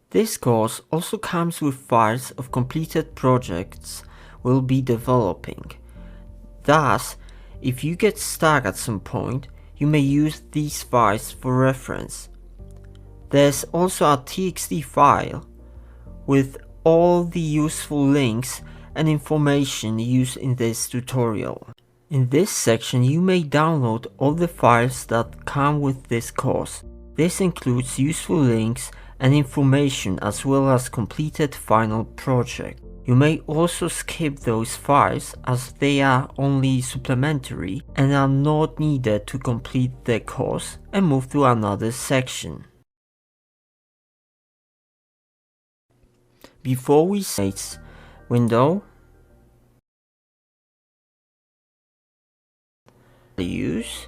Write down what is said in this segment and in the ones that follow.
This course also comes with files of completed projects we'll be developing. Thus, if you get stuck at some point, you may use these files for reference. There's also a TXT file with all the useful links and information used in this tutorial. In this section, you may download all the files that come with this course. This includes useful links and information as well as completed final project. You may also skip those files as they are only supplementary and are not needed to complete the course and move to another section. Before we save window, use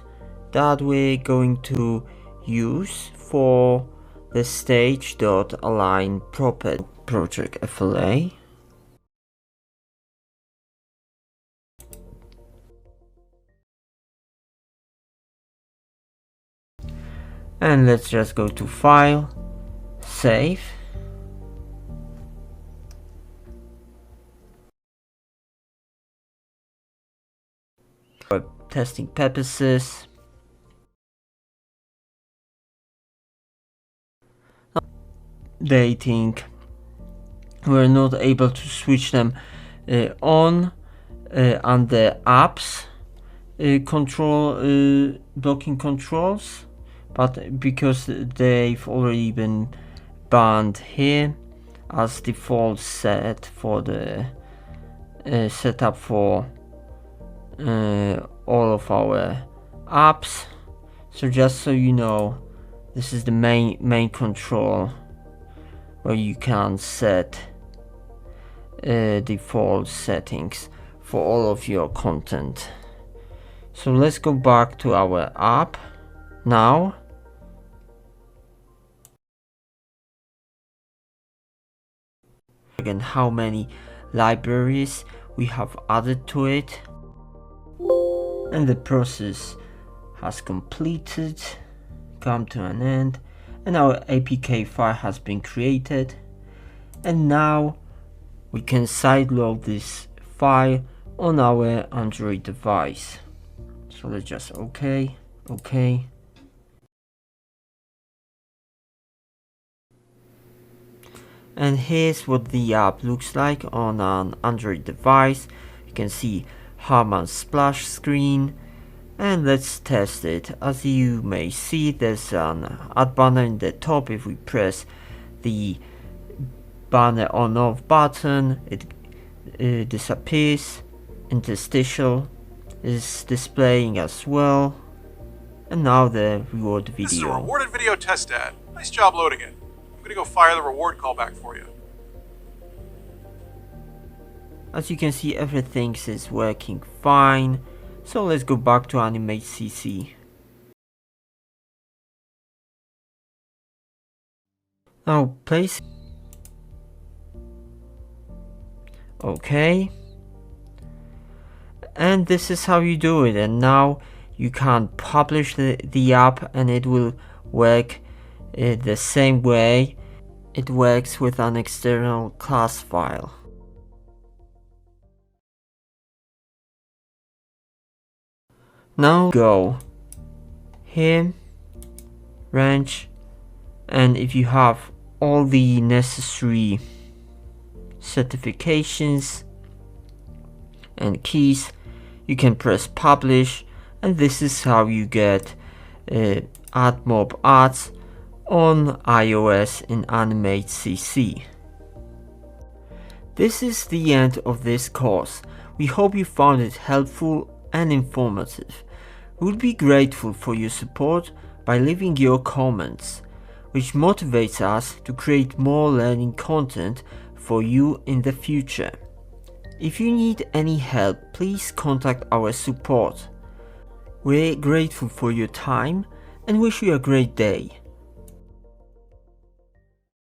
that we're going to use for the stage.align property project FLA. And let's just go to File, Save. For testing purposes, dating, we're not able to switch them on under apps blocking controls, but because they've already been banned here as default set for the setup for all of our apps. So just so you know, this is the main control where you can set default settings for all of your content. So let's go back to our app now. Again, how many libraries we have added to it, and the process has completed, come to an end, and our APK file has been created. And now we can sideload this file on our Android device. So let's just OK. And here's what the app looks like on an Android device. You can see Harman's splash screen, and let's test it. As you may see, there's an add banner in the top. If we press the banner on off button, it disappears. Interstitial is displaying as well. And now the reward video. This is a rewarded video test ad. Nice job loading it. I'm gonna go fire the reward callback for you. As you can see, everything is working fine. So let's go back to Animate CC. Now place. OK. And this is how you do it. And now you can publish the app and it will work the same way it works with an external class file. Now go here, range, and if you have all the necessary certifications and keys, you can press publish, and this is how you get AdMob Ads on iOS in Animate CC. This is the end of this course. We hope you found it helpful and informative. We would be grateful for your support by leaving your comments, which motivates us to create more learning content for you in the future. If you need any help, please contact our support. We're grateful for your time and wish you a great day.